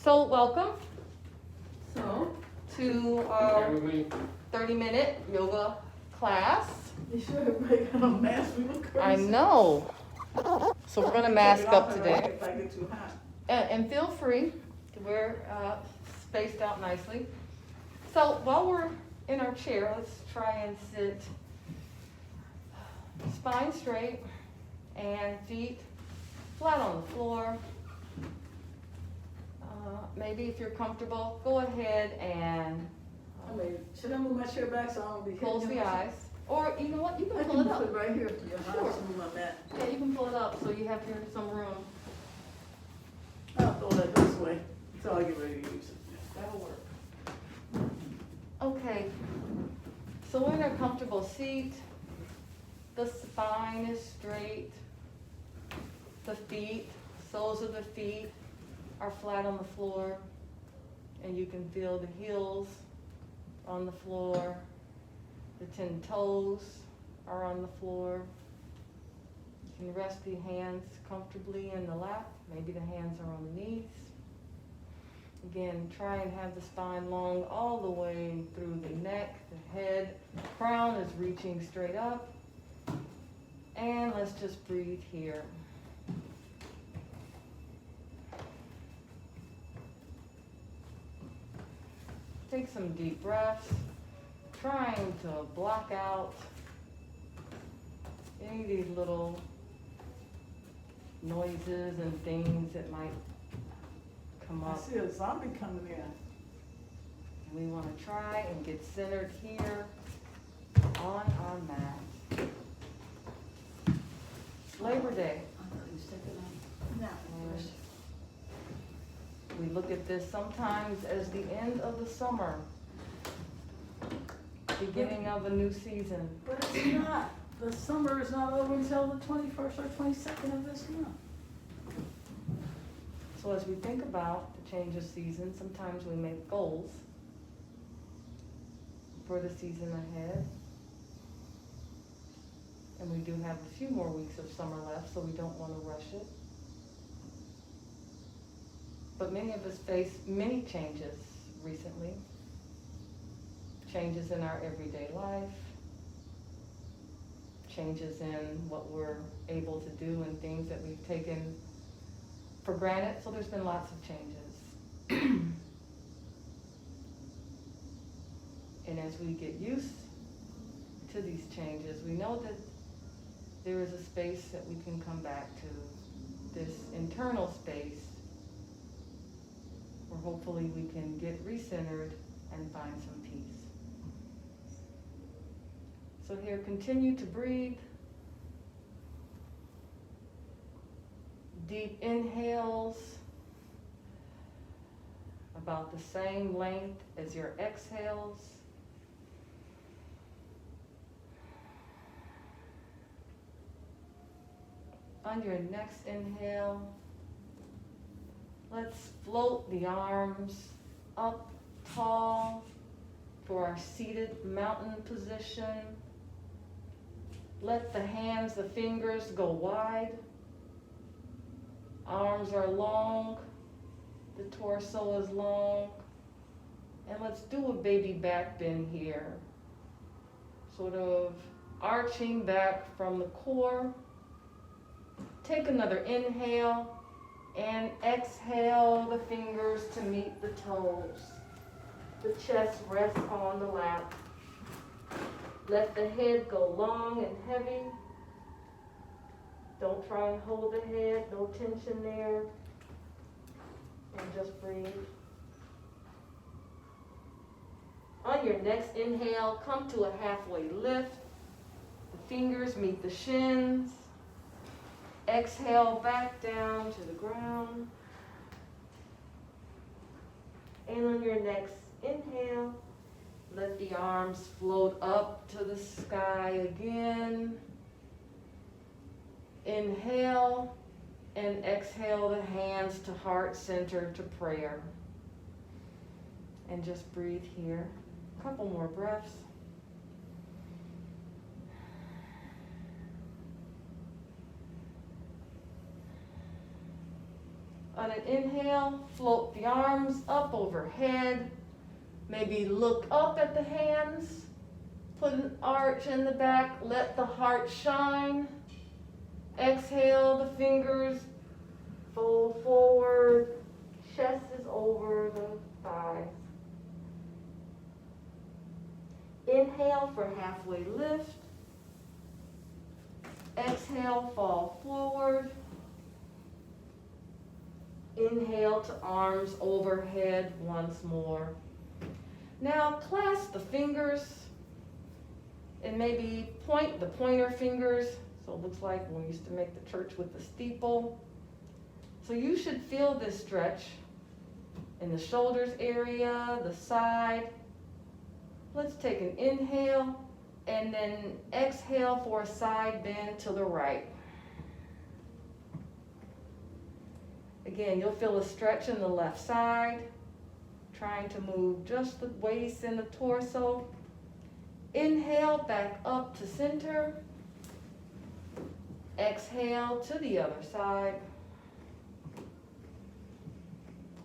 So welcome So, to Bear our with me. 30-minute yoga class. you sure everybody got a mask? We look crazy. I know. So we're gonna Take mask it up off today. If I get too hot. And feel free, we're spaced out nicely. So while we're in our chair, let's try and sit spine straight and feet flat on the floor. Maybe if you're comfortable, go ahead and I mean, should I move my chair back so I don't be hitting close you? the eyes. Or you know what, you I can can pull it put up. it right here if you Sure. want to move my mat. Yeah, you can pull it up so you have here some room. I'll throw that this way until I get ready to use it. That'll work. Okay, so we're in a comfortable seat. The spine is straight. The feet, soles of the feet are flat on the floor. And you can feel the heels on the floor. The 10 toes are on the floor. You can rest the hands comfortably in the lap. Maybe the hands are on the knees. Again, try and have the spine long all the way through the neck, the head. Crown is reaching straight up. And let's just breathe here. Take some deep breaths, trying to block out any of these little noises and things that might come I up. see a zombie coming in. We want to try and get centered here on our mat. Labor Day. I thought you said it on that one first. We look at this sometimes as the end of the summer, beginning of a new season. But it's not. The summer is not over until the 21st or 22nd of this month. So as we think about the change of season, sometimes we make goals for the season ahead. And we do have a few more weeks of summer left, so we don't want to rush it. But many of us face many changes recently. Changes in our everyday life, changes in what we're able to do and things that we've taken for granted. So there's been lots of changes. And as we get used to these changes, we know that there is a space that we can come back to, this internal space where hopefully we can get recentered and find some peace. So here, continue to breathe. Deep inhales, about the same length as your exhales. On your next inhale, let's float the arms up tall for our seated mountain position. Let the hands, the fingers go wide. Arms are long, the torso is long. And let's do a baby back bend here. Sort of arching back from the core. Take another inhale and exhale the fingers to meet the toes. The chest rests on the lap. Let the head go long and heavy. Don't try and hold the head, no tension there. And just breathe. On your next inhale, come to a halfway lift. The fingers meet the shins. Exhale back down to the ground. And on your next inhale, let the arms float up to the sky again. Inhale and exhale the hands to heart center to prayer. And just breathe here. A couple more breaths. On an inhale, float the arms up overhead. Maybe look up at the hands. Put an arch in the back, let the heart shine. Exhale, the fingers fold forward, chest is over the thighs. Inhale for halfway lift. Exhale, fall forward. Inhale to arms overhead once more. Now clasp the fingers and maybe point the pointer fingers. So it looks like when we used to make the church with the steeple. So you should feel this stretch in the shoulders area, the side. Let's take an inhale and then exhale for a side bend to the right. Again, you'll feel a stretch in the left side, trying to move just the waist and the torso. Inhale, back up to center. Exhale to the other side.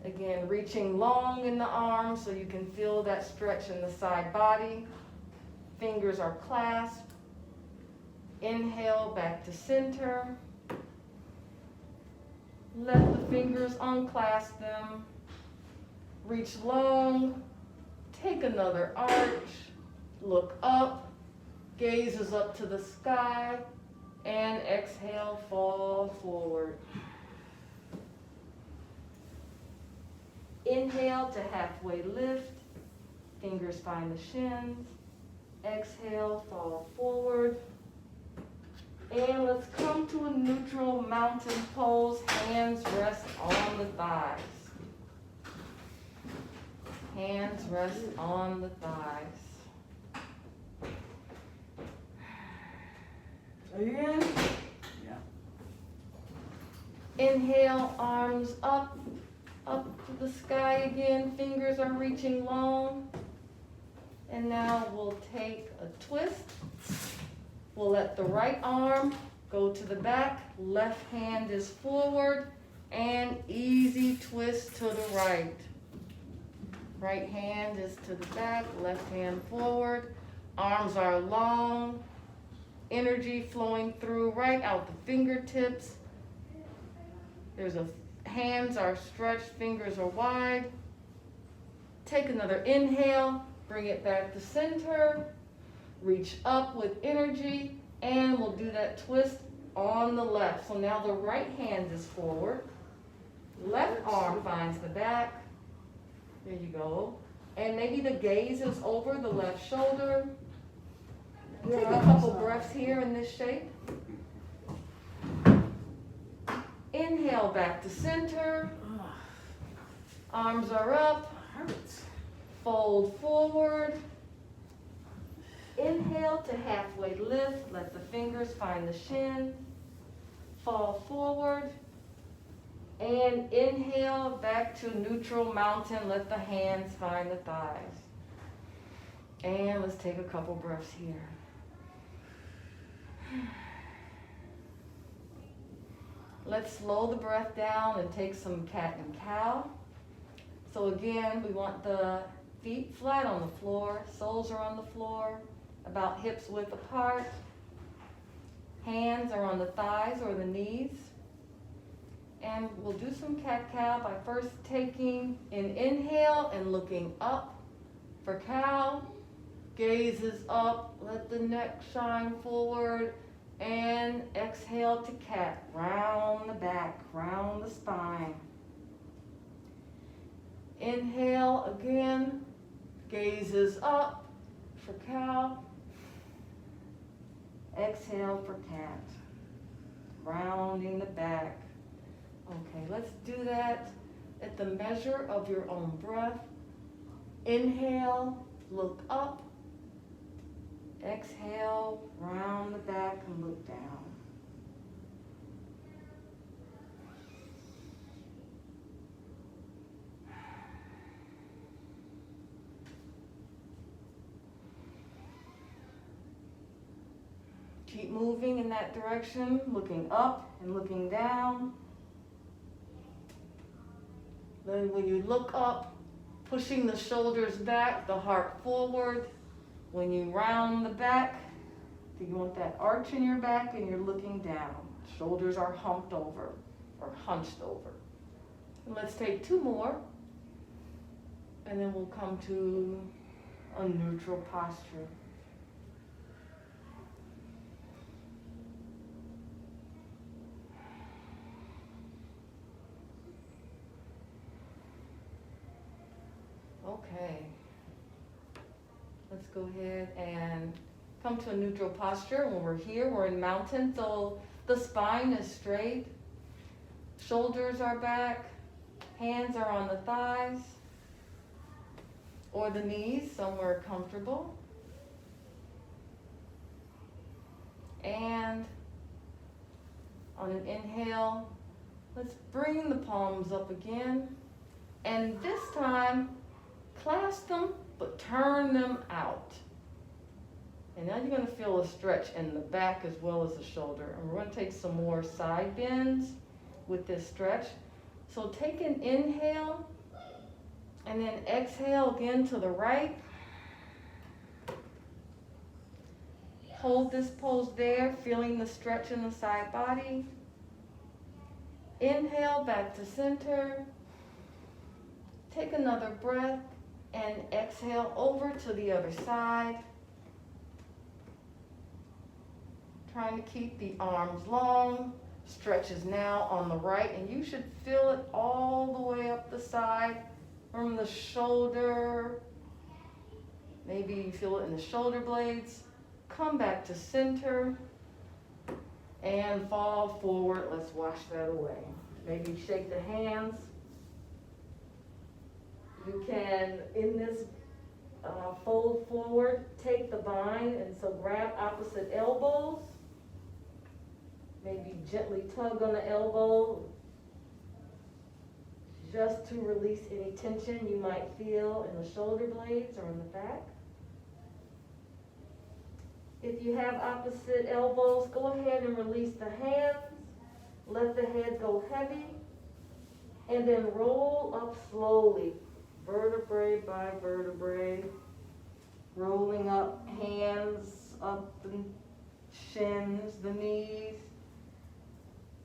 Again, reaching long in the arms so you can feel that stretch in the side body. Fingers are clasped. Inhale, back to center. Let the fingers unclasp them. Reach long. Take another arch. Look up. Gazes up to the sky. And exhale, fall forward. Inhale to halfway lift. Fingers find the shins. Exhale, fall forward. And let's come to a neutral mountain pose. Hands rest on the thighs. Hands rest on the thighs. Again. Yeah. Inhale, arms up to the sky again. Fingers are reaching long. And now we'll take a twist. We'll let the right arm go to the back. Left hand is forward. And easy twist to the right. Right hand is to the back, left hand forward. Arms are long. Energy flowing through right out the fingertips. Hands are stretched, fingers are wide. Take another inhale, bring it back to center. Reach up with energy, and we'll do that twist on the left. So now the right hand is forward. Left arm finds the back. There you go. And maybe the gaze is over the left shoulder. Take a couple breaths here in this shape. Inhale back to center. Arms are up. Hurts. Fold forward. Inhale to halfway lift. Let the fingers find the shin. Fall forward. And inhale back to neutral mountain. Let the hands find the thighs. And let's take a couple breaths here. Let's slow the breath down and take some cat and cow. So again, we want the feet flat on the floor. Soles are on the floor, about hips width apart. Hands are on the thighs or the knees. And we'll do some cat-cow by first taking an inhale and looking up for cow. Gaze is up, let the neck shine forward, and exhale to cat. Round the back, round the spine. Inhale again, gaze is up for cow. Exhale for cat. Rounding the back. Okay, let's do that at the measure of your own breath. Inhale, look up. Exhale, round the back and look down. Keep moving in that direction, looking up and looking down. Then when you look up, pushing the shoulders back, the heart forward. When you round the back, you want that arch in your back and you're looking down. Shoulders are humped over or hunched over. And let's take 2 more. And then we'll come to a neutral posture. Okay. Let's go ahead and come to a neutral posture. When we're here, we're in mountain, so the spine is straight. Shoulders are back. Hands are on the thighs or the knees, somewhere comfortable. And on an inhale, let's bring the palms up again. And this time, clasp them, but turn them out. And now you're going to feel a stretch in the back as well as the shoulder. And we're going to take some more side bends with this stretch. So take an inhale, and then exhale again to the right. Hold this pose there, feeling the stretch in the side body. Inhale back to center. Take another breath and exhale over to the other side. Trying to keep the arms long. Stretch is now on the right, and you should feel it all the way up the side from the shoulder. Maybe you feel it in the shoulder blades. Come back to center and fall forward. Let's wash that away. Maybe shake the hands. You can, in this fold forward, take the bind, and so grab opposite elbows. Maybe gently tug on the elbow just to release any tension you might feel in the shoulder blades or in the back. If you have opposite elbows, go ahead and release the hands. Let the head go heavy. And then roll up slowly, vertebrae by vertebrae. Rolling up, hands up the shins, the knees.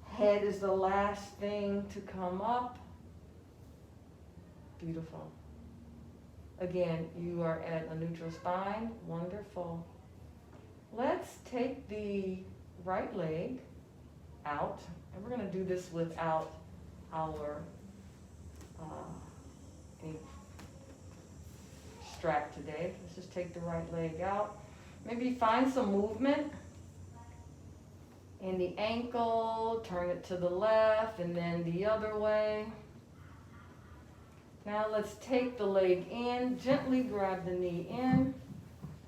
Head is the last thing to come up. Beautiful. Again, you are at a neutral spine. Wonderful. Let's take the right leg out, and we're going to do this without our any strap today. Let's just take the right leg out. Maybe find some movement in the ankle, turn it to the left and then the other way. Now let's take the leg in, gently grab the knee in,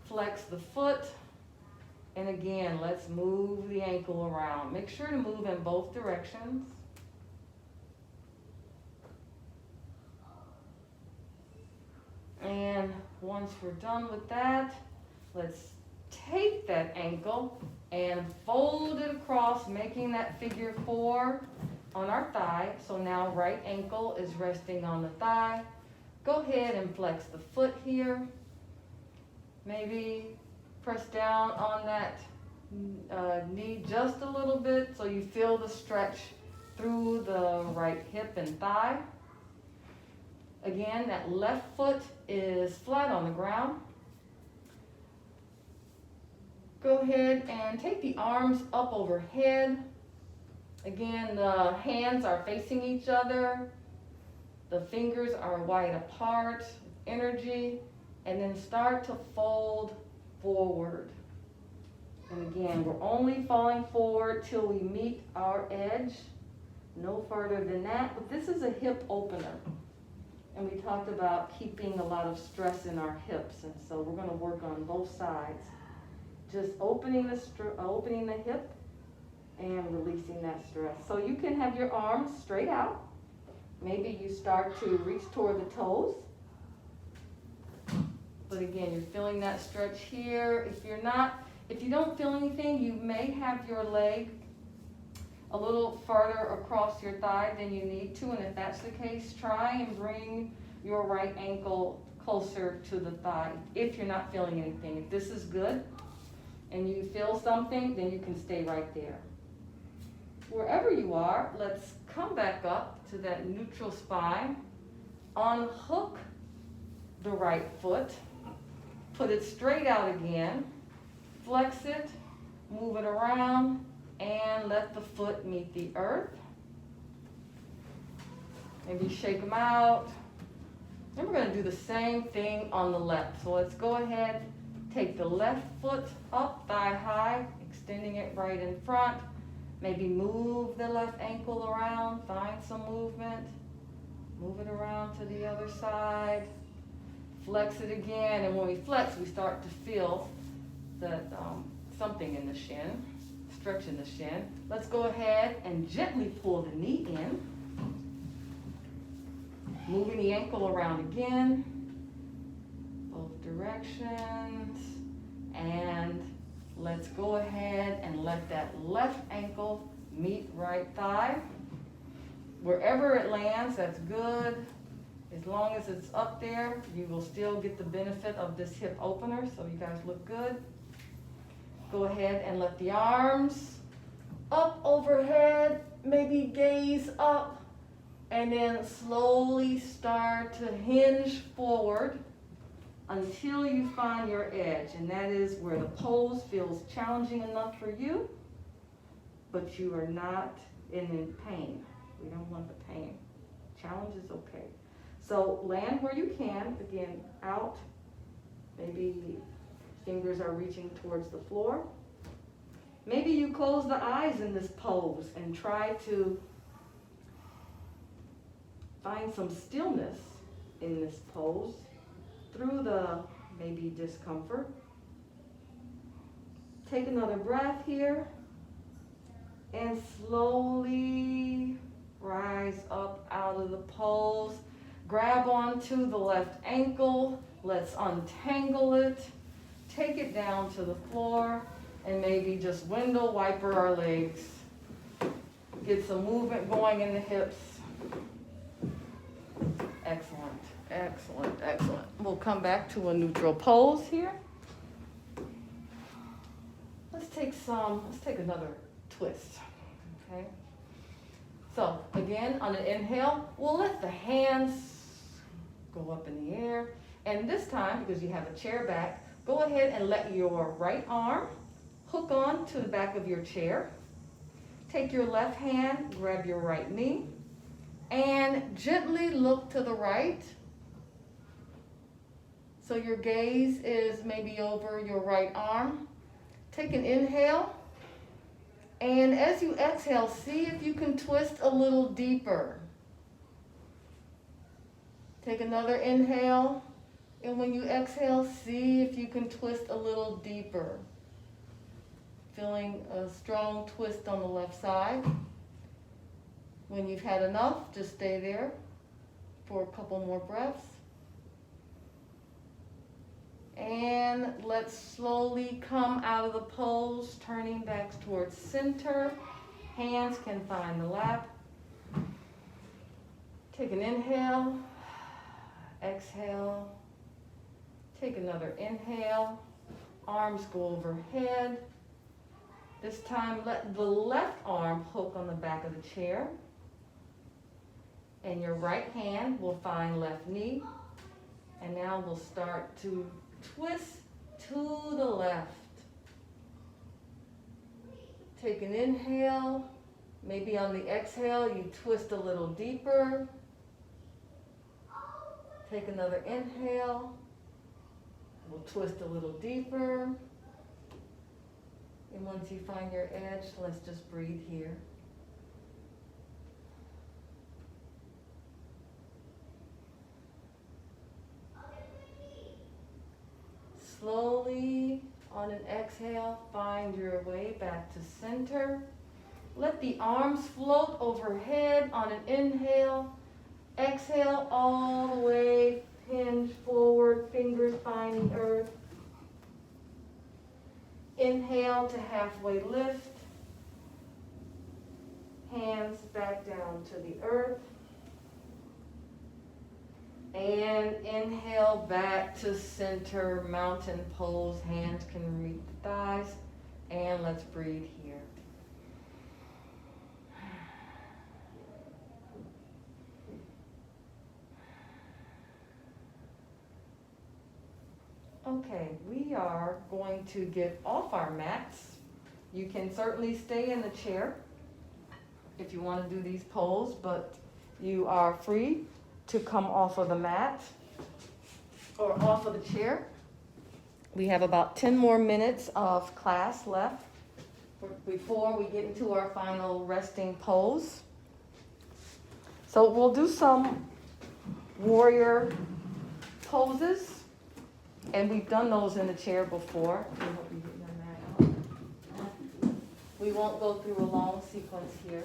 flex the foot, and again, let's move the ankle around. Make sure to move in both directions. And once we're done with that, let's take that ankle and fold it across, making that figure 4 on our thigh. So now right ankle is resting on the thigh. Go ahead and flex the foot here. Maybe press down on that knee just a little bit so you feel the stretch through the right hip and thigh. Again, that left foot is flat on the ground. Go ahead and take the arms up overhead. Again, the hands are facing each other. The fingers are wide apart, energy, and then start to fold forward. And again, we're only falling forward till we meet our edge. No further than that, but this is a hip opener. And we talked about keeping a lot of stress in our hips, and so we're going to work on both sides. Just opening the hip and releasing that stress. So you can have your arms straight out. Maybe you start to reach toward the toes. But again, you're feeling that stretch here. If you don't feel anything, you may have your leg a little farther across your thigh than you need to, and if that's the case, try and bring your right ankle closer to the thigh if you're not feeling anything. If this is good and you feel something, then you can stay right there. Wherever you are, let's come back up to that neutral spine, unhook the right foot, put it straight out again, flex it, move it around, and let the foot meet the earth. Maybe shake them out. And we're going to do the same thing on the left. So let's go ahead, take the left foot up, thigh high, extending it right in front. Maybe move the left ankle around, find some movement. Move it around to the other side. Flex it again, and when we flex, we start to feel that something in the shin, stretch in the shin. Let's go ahead and gently pull the knee in. Moving the ankle around again, both directions, and let's go ahead and let that left ankle meet right thigh. Wherever it lands, that's good. As long as it's up there, you will still get the benefit of this hip opener, so you guys look good. Go ahead and let the arms up overhead, maybe gaze up, and then slowly start to hinge forward until you find your edge. And that is where the pose feels challenging enough for you, but you are not in pain. We don't want the pain. Challenge is okay. So land where you can, again, out. Maybe fingers are reaching towards the floor. Maybe you close the eyes in this pose and try to find some stillness in this pose through the maybe discomfort. Take another breath here and slowly rise up out of the pose. Grab onto the left ankle. Let's untangle it. Take it down to the floor and maybe just window wiper our legs. Get some movement going in the hips. Excellent, excellent, excellent. We'll come back to a neutral pose here. Let's take another twist, okay? So again, on an inhale, we'll let the hands go up in the air. And this time, because you have a chair back, go ahead and let your right arm hook on to the back of your chair. Take your left hand, grab your right knee, and gently look to the right. So your gaze is maybe over your right arm. Take an inhale, and as you exhale, see if you can twist a little deeper. Take another inhale, and when you exhale, see if you can twist a little deeper. Feeling a strong twist on the left side. When you've had enough, just stay there for a couple more breaths. And let's slowly come out of the pose, turning back towards center. Hands can find the lap. Take an inhale, exhale. Take another inhale, arms go overhead. This time, let the left arm hook on the back of the chair. And your right hand will find left knee. And now we'll start to twist to the left. Take an inhale. Maybe on the exhale, you twist a little deeper. Take another inhale. We'll twist a little deeper. And once you find your edge, let's just breathe here. Slowly, on an exhale, find your way back to center. Let the arms float overhead on an inhale. Exhale all the way, hinge forward, fingers finding earth. Inhale to halfway lift. hands back down to the earth. And inhale back to center, mountain pose, hands can reach the thighs. And let's breathe here. Okay, we are going to get off our mats. You can certainly stay in the chair if you want to do these poses, but you are free to come off of the mat or off of the chair. We have about 10 more minutes of class left before we get into our final resting pose. So we'll do some warrior poses. And we've done those in the chair before. I hope you get your mat out. We won't go through a long sequence here.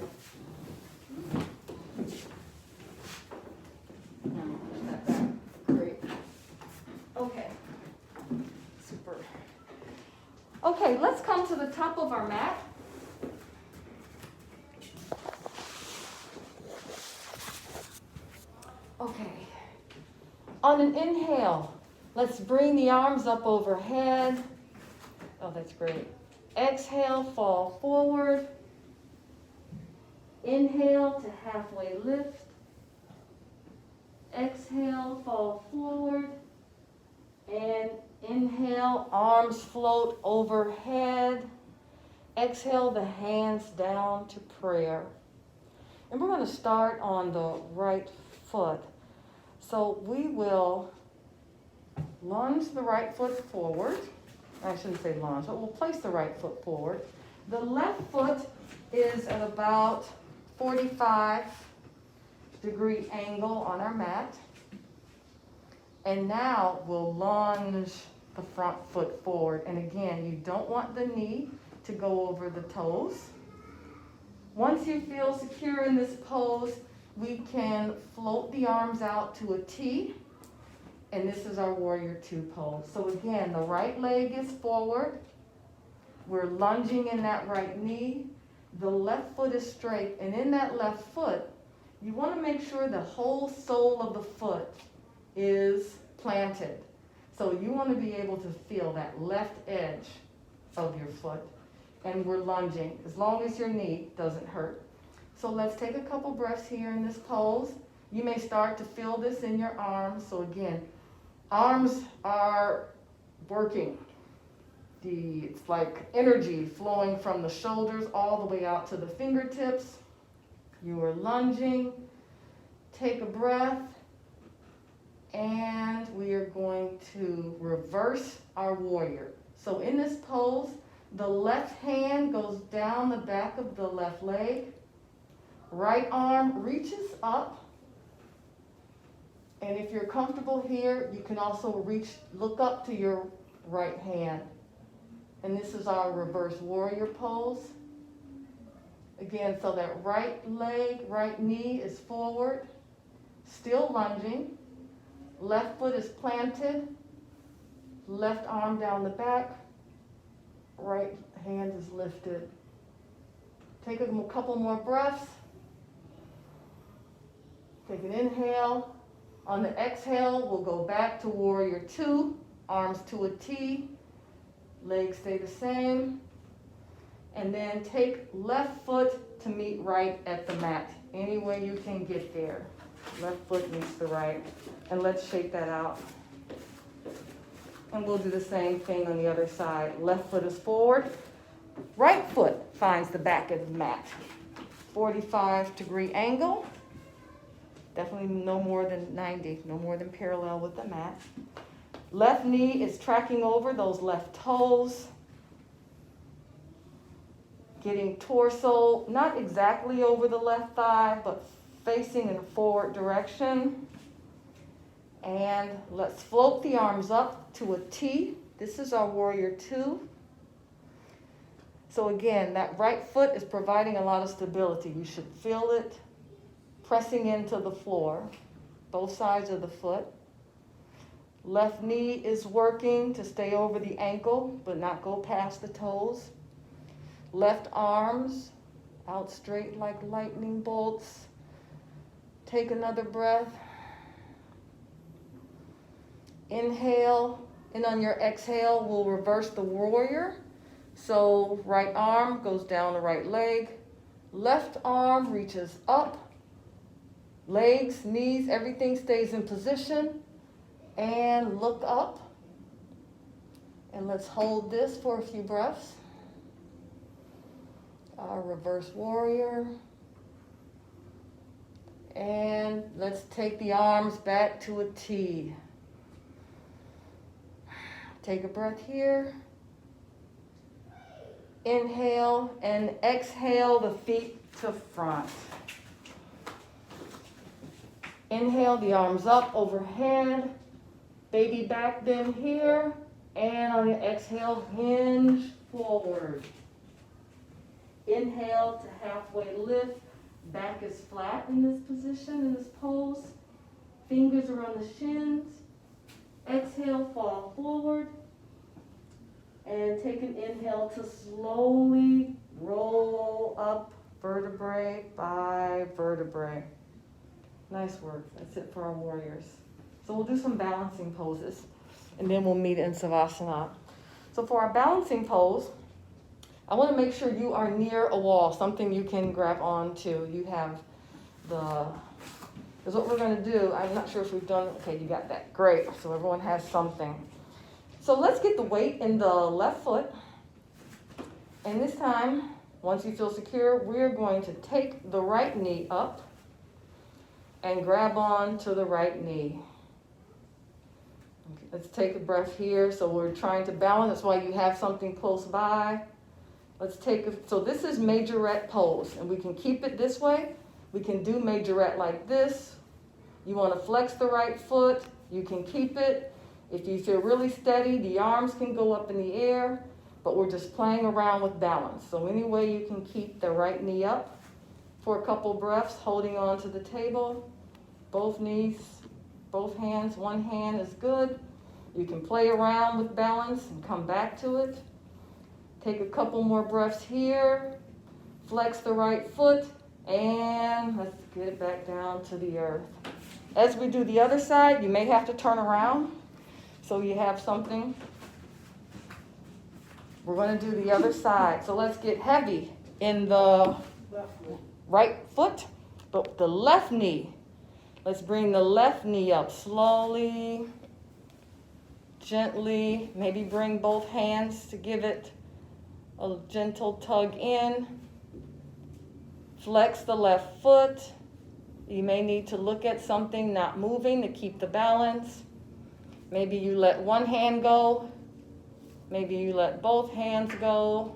Push that back. Great. Okay. Super. Okay, let's come to the top of our mat. Okay. On an inhale, let's bring the arms up overhead. Oh, that's great. Exhale, fall forward. Inhale to halfway lift. Exhale, fall forward. And inhale, arms float overhead. Exhale, the hands down to prayer. And we're going to start on the right foot. So we will lunge the right foot forward. I shouldn't say lunge, but we'll place the right foot forward. The left foot is at about 45-degree angle on our mat. And now we'll lunge the front foot forward. And again, you don't want the knee to go over the toes. Once you feel secure in this pose, we can float the arms out to a T. And this is our warrior two pose. So again, the right leg is forward. We're lunging in that right knee. The left foot is straight. And in that left foot, you want to make sure the whole sole of the foot is planted. So you want to be able to feel that left edge of your foot. And we're lunging as long as your knee doesn't hurt. So let's take a couple breaths here in this pose. You may start to feel this in your arms. So again, arms are working. It's like energy flowing from the shoulders all the way out to the fingertips. You are lunging. Take a breath. And we are going to reverse our warrior. So in this pose, the left hand goes down the back of the left leg. Right arm reaches up. And if you're comfortable here, you can also look up to your right hand. And this is our reverse warrior pose. Again, so that right leg, right knee is forward, still lunging. Left foot is planted. Left arm down the back. Right hand is lifted. Take a couple more breaths. Take an inhale. On the exhale, we'll go back to warrior two. Arms to a T. Legs stay the same. And then take left foot to meet right at the mat. Any way you can get there. Left foot meets the right. And let's shake that out. And we'll do the same thing on the other side. Left foot is forward. Right foot finds the back of the mat. 45-degree angle. Definitely no more than 90, no more than parallel with the mat. Left knee is tracking over those left toes. Getting torso, not exactly over the left thigh, but facing in a forward direction. And let's float the arms up to a T. This is our warrior two. So again, that right foot is providing a lot of stability. You should feel it pressing into the floor, both sides of the foot. Left knee is working to stay over the ankle, but not go past the toes. Left arms out straight like lightning bolts. Take another breath. Inhale, and on your exhale, we'll reverse the warrior. So right arm goes down the right leg, left arm reaches up, legs, knees, everything stays in position, and look up. And let's hold this for a few breaths. Our reverse warrior. And let's take the arms back to a T. Take a breath here. Inhale and exhale the feet to front. Inhale, the arms up overhead. Baby back bend here. And on your exhale, hinge forward. Inhale to halfway lift. Back is flat in this position, in this pose. Fingers are on the shins. Exhale, fall forward. And take an inhale to slowly roll up vertebrae by vertebrae. Nice work. That's it for our warriors. So we'll do some balancing poses, and then we'll meet in Savasana. So for our balancing pose, I want to make sure you are near a wall, something you can grab onto. You have because what we're going to do, I'm not sure if we've done, okay, you got that. Great. So everyone has something. So let's get the weight in the left foot. And this time, once you feel secure, we're going to take the right knee up and grab on to the right knee. Okay, let's take a breath here. So we're trying to balance. That's why you have something close by. Let's take so this is majorette pose, and we can keep it this way. We can do majorette like this. You want to flex the right foot. You can keep it. If you feel really steady, the arms can go up in the air, but we're just playing around with balance. So any way you can keep the right knee up for a couple breaths, holding on to the table. Both knees, both hands, one hand is good. You can play around with balance and come back to it. Take a couple more breaths here. Flex the right foot, and let's get it back down to the earth. As we do the other side, you may have to turn around. So you have something. We're going to do the other side. So let's get heavy in the right foot, but the left knee. Let's bring the left knee up slowly, gently. Maybe bring both hands to give it a gentle tug in. Flex the left foot. You may need to look at something not moving to keep the balance. Maybe you let one hand go. Maybe you let both hands go.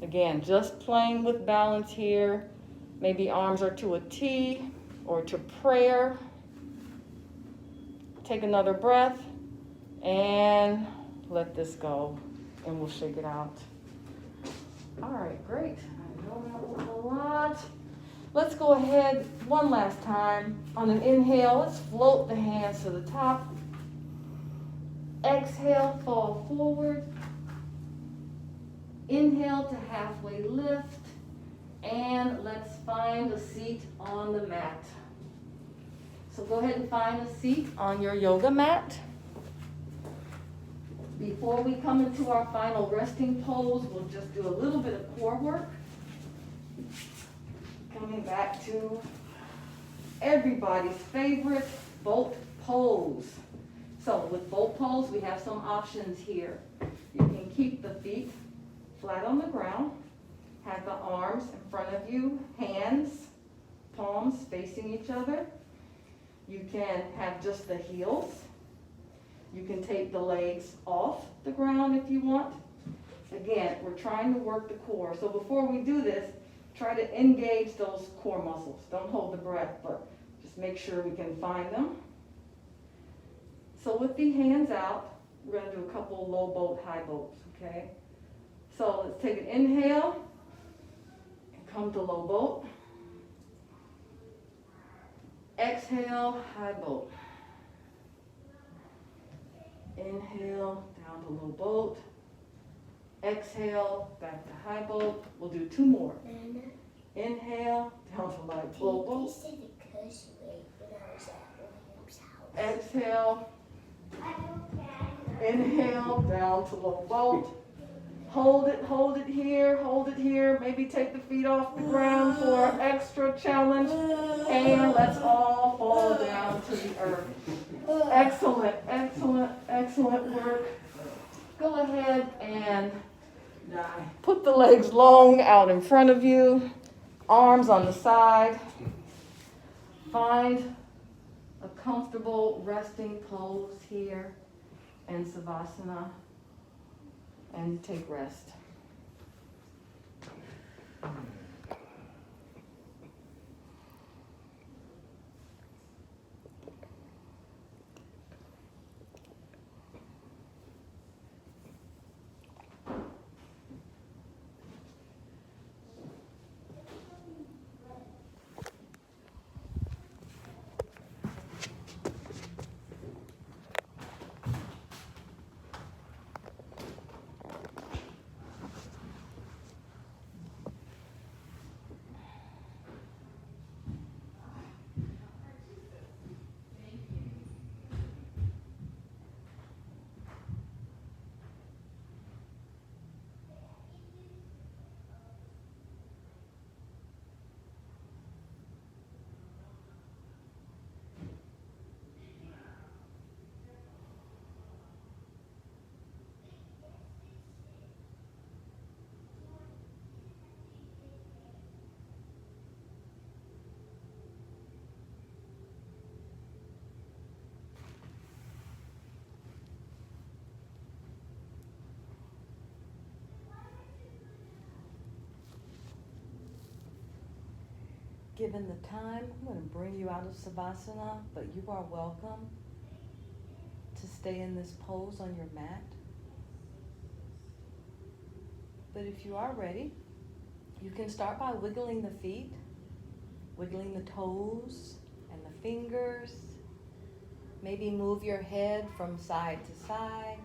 Again, just playing with balance here. Maybe arms are to a T or to prayer. Take another breath and let this go, and we'll shake it out. All right, great. I know that was a lot. Let's go ahead one last time. On an inhale, let's float the hands to the top. Exhale, fall forward. Inhale to halfway lift. And let's find a seat on the mat. So go ahead and find a seat on your yoga mat. Before we come into our final resting pose, we'll just do a little bit of core work. Coming back to everybody's favorite boat pose. So with boat pose, we have some options here. You can keep the feet flat on the ground, have the arms in front of you, hands, palms facing each other. You can have just the heels. You can take the legs off the ground if you want. Again, we're trying to work the core. So before we do this, try to engage those core muscles. Don't hold the breath, but just make sure we can find them. So with the hands out, we're going to do a couple low boat, high boats, okay? So let's take an inhale and come to low boat. Exhale, high boat. Inhale, down to low boat. Exhale, back to high boat. We'll do 2 more. Inhale, down to light flow boat. Exhale. Inhale, down to low boat. Hold it here. Maybe take the feet off the ground for an extra challenge. And let's all fall down to the earth. Excellent, excellent, excellent work. Go ahead and put the legs long out in front of you, arms on the side. Find a comfortable resting pose here in Savasana and take rest. Given the time, I'm going to bring you out of Savasana, but you are welcome to stay in this pose on your mat. But if you are ready, you can start by wiggling the feet, wiggling the toes and the fingers. Maybe move your head from side to side.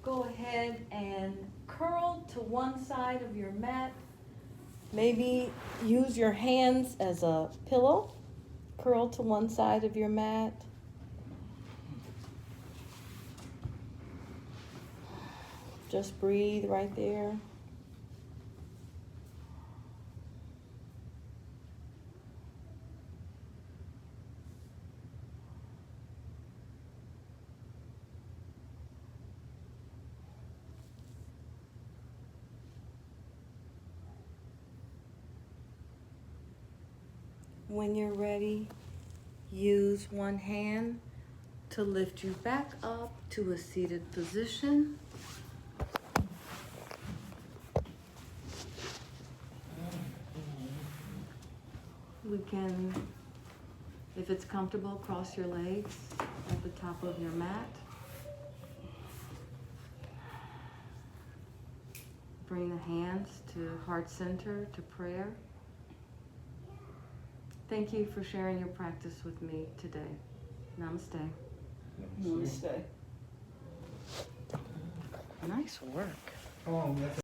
Go ahead and curl to one side of your mat. Maybe use your hands as a pillow. Curl to one side of your mat. Just breathe right there. When you're ready, use one hand to lift you back up to a seated position. We can, if it's comfortable, cross your legs at the top of your mat. Bring the hands to heart center, to prayer. Thank you for sharing your practice with me today. Namaste. Namaste. Nice work. Oh, that's